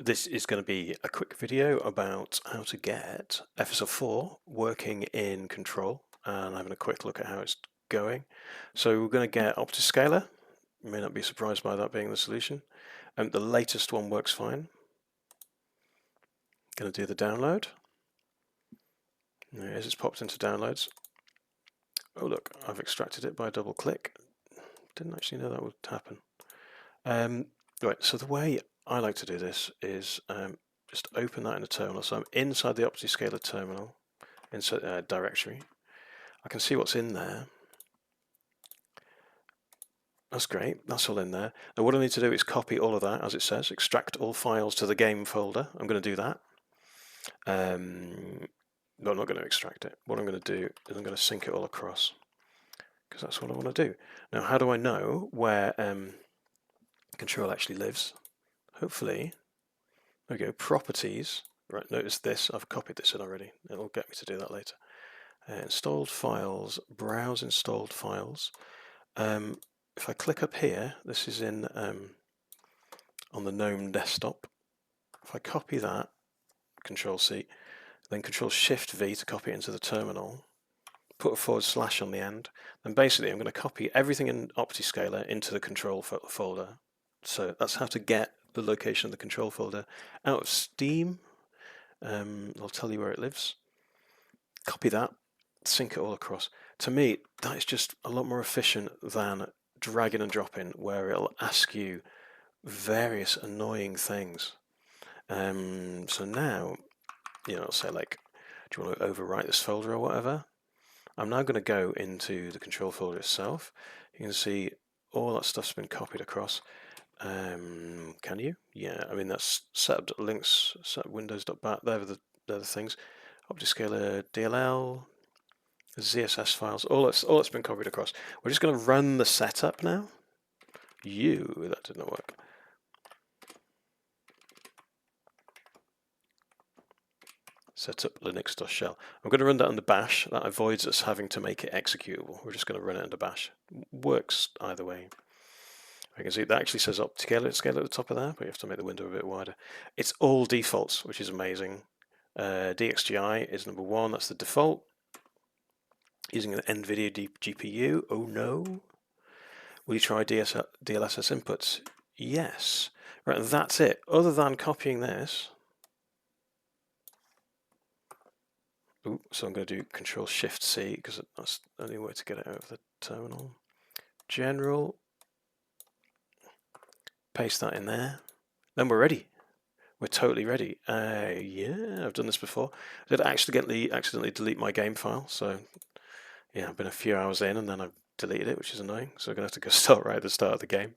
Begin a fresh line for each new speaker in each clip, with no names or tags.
This is going to be a quick video about how to get FSR4 working in Control, and having a quick look at how it's going. So we're going to get OptiScaler. You may not be surprised by that being the solution. The latest one works fine. Going to do the download. There it is, it's popped into downloads. Oh look, I've extracted it by a double click. Didn't actually know that would happen. Right, so the way I like to do this is just open that in a terminal. So I'm inside the OptiScaler terminal, inside directory. I can see what's in there. That's great, that's all in there. Now what I need to do is copy all of that, as it says, extract all files to the game folder. I'm going to do that. But I'm not going to extract it. What I'm going to do is I'm going to sync it all across, because that's what I want to do. Now how do I know where Control actually lives? Hopefully, there we go, properties. Right, notice this, I've copied this in already. It'll get me to do that later. Installed files, browse installed files. If I click up here, this is in on the GNOME desktop. If I copy that, Control C, then Control Shift V to copy it into the terminal, put a / on the end, then basically I'm going to copy everything in OptiScaler into the Control folder. So that's how to get the location of the Control folder out of Steam. I'll tell you where it lives. Copy that, sync it all across. To me, that is just a lot more efficient than dragging and dropping, where it'll ask you various annoying things. So now, it'll say like, do you want to overwrite this folder or whatever? I'm now going to go into the Control folder itself. You can see all that stuff's been copied across. Can you? Yeah, I mean that's setup.links, setup.windows.bat. They're the things. OptiScaler DLL, ZSS files, all that's been copied across. We're just going to run the setup now. That did not work. Setup linux.shell. I'm going to run that under bash. That avoids us having to make it executable. We're just going to run it under bash. Works either way. You can see that actually says OptiScaler at the top of there, but you have to make the window a bit wider. It's all defaults, which is amazing. DXGI is number 1, that's the default. Using an NVIDIA GPU, oh no. Will you try DLSS inputs? Yes. Right, that's it. Other than copying this. Ooh, so I'm going to do Control-Shift-C, because that's the only way to get it out of the terminal. General. Paste that in there. Then we're ready. We're totally ready. Yeah, I've done this before. I did accidentally delete my game file, so yeah, I've been a few hours in and then I've deleted it, which is annoying. So I'm gonna have to go start right at the start of the game.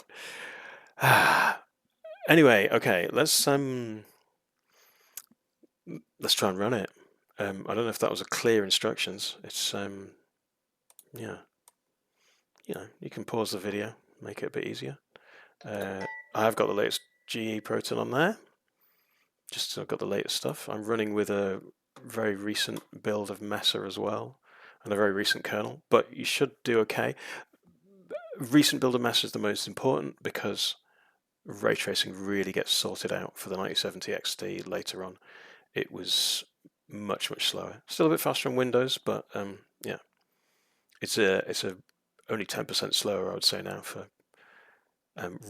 Anyway, okay, let's try and run it. I don't know if that was a clear instructions. It's yeah, you can pause the video, make it a bit easier. I've got the latest GE Proton on there. Just so I've got the latest stuff. I'm running with a very recent build of Mesa as well, and a very recent kernel, but you should do okay. Recent build of Mesa is the most important because ray tracing really gets sorted out for the 9070 XT later on. It was much slower. Still a bit faster on Windows, but yeah, it's only 10% slower, I would say now, for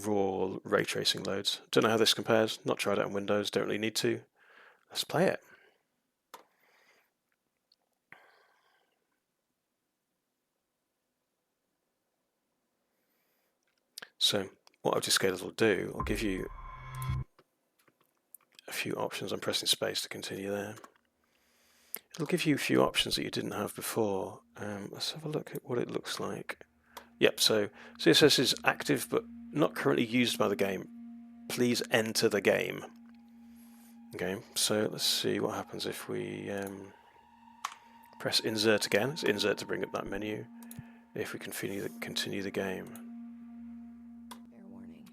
raw ray tracing loads. Don't know how this compares. Not tried it on Windows. Don't really need to. Let's play it. So what OptiScaler will do, I'll give you a few options. I'm pressing space to continue there. It'll give you a few options that you didn't have before. Let's have a look at what it looks like. Yep, so CSS is active but not currently used by the game. Please enter the game. Okay, so let's see what happens if we press insert again. It's insert to bring up that menu. If we continue the game.
Fair warning.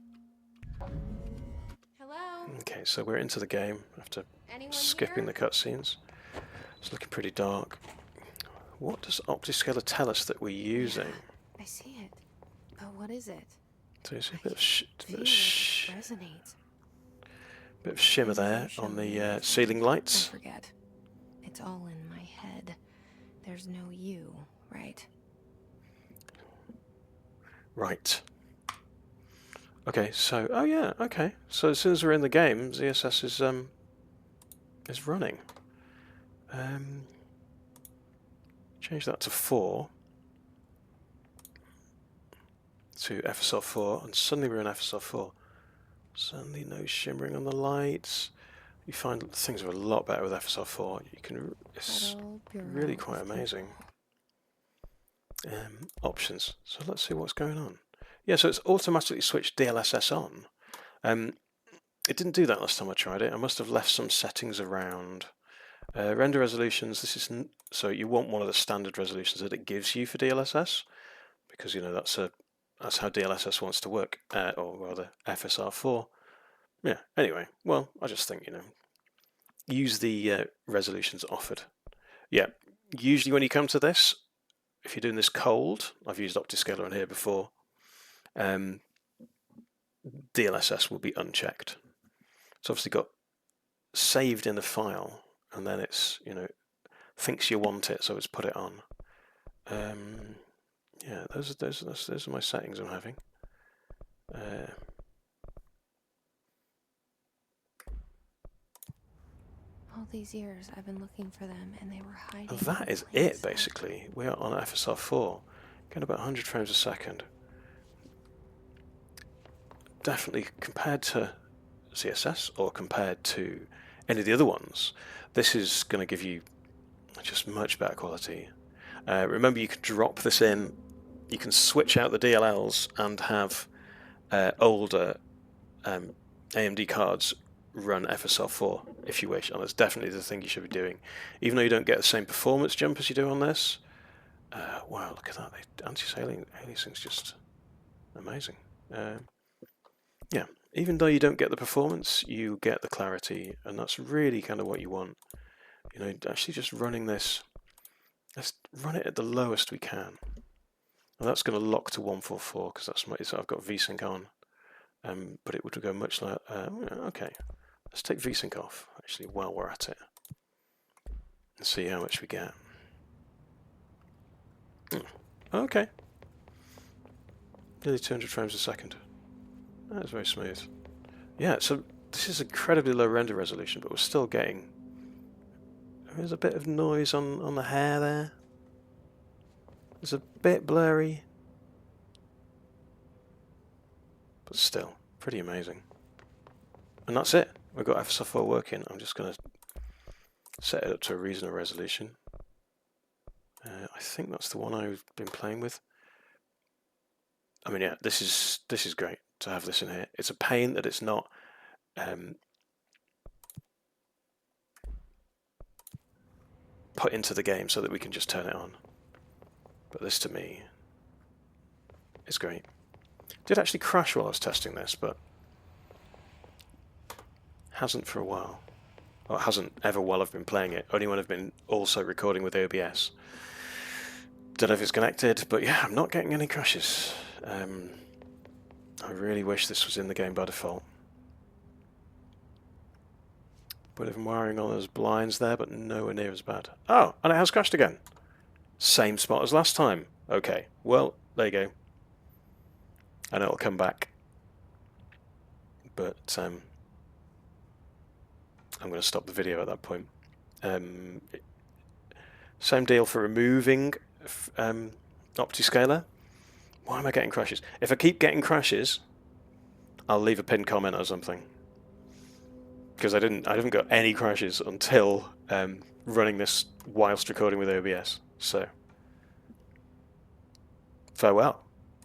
Hello?
Okay, so we're into the game after
Anyone
skipping
here?
the cutscenes. It's looking pretty dark. What does OptiScaler tell us that we're using?
Yeah, I see it. But what is it?
So you see a
I
bit of
feel it resonates.
Bit of shimmer
As you
there
show
on
me
the
everything,
ceiling
I
lights.
forget. It's all in my head. There's no you, right?
Right. Okay, so oh yeah, okay. So as soon as we're in the game, ZSS is running. Change that to 4 to FSR4, and suddenly we're in FSR4. Suddenly no shimmering on the lights. You find that things are a lot better with FSR4. You can, it's
Federal Bureau
really quite
of
amazing.
Control.
Options. So let's see what's going on. Yeah, so it's automatically switched DLSS on. It didn't do that last time I tried it. I must have left some settings around. Render resolutions. This is so you want one of the standard resolutions that it gives you for DLSS, because you know that's how DLSS wants to work, or rather FSR4. Yeah. Anyway, well, I just think use the resolutions offered. Yeah. Usually when you come to this, if you're doing this cold, I've used OptiScaler on here before. DLSS will be unchecked. It's obviously got saved in the file, and then it's thinks you want it, so it's put it on. Yeah, those are my settings I'm having.
All these years I've been looking for them, and they were hiding.
That is it, basically. We are on FSR4, getting about 100 frames a second. Definitely compared to CSS or compared to any of the other ones, this is going to give you just much better quality. Remember, you can drop this in, you can switch out the DLLs and have older AMD cards run FSR4 if you wish, and that's definitely the thing you should be doing. Even though you don't get the same performance jump as you do on this, wow, look at that, the anti-aliasing's just amazing. Yeah, even though you don't get the performance, you get the clarity, and that's really kind of what you want. Actually just running this, let's run it at the lowest we can. And that's going to lock to 144 because I've got VSync on, but it would go much like okay. Let's take VSync off actually while we're at it and see how much we get. Okay, nearly 200 frames a second. That is very smooth. Yeah, so this is incredibly low render resolution, but we're still getting. There's a bit of noise on the hair there. It's a bit blurry, but still pretty amazing. And that's it. We've got FSR4 working. I'm just going to set it up to a reasonable resolution. I think that's the one I've been playing with. I mean, yeah, this is great to have this in here. It's a pain that it's not put into the game so that we can just turn it on. But this, to me, is great. It did actually crash while I was testing this, but hasn't for a while. Well, it hasn't ever while I've been playing it, only when I've been also recording with OBS. Don't know if it's connected, but yeah, I'm not getting any crashes. I really wish this was in the game by default. Bit of wiring on those blinds there, but nowhere near as bad. Oh, and it has crashed again. Same spot as last time. Okay, well, there you go. And it'll come back. But I'm going to stop the video at that point. Same deal for removing OptiScaler. Why am I getting crashes? If I keep getting crashes, I'll leave a pinned comment or something. Because I haven't got any crashes until running this whilst recording with OBS. So, farewell.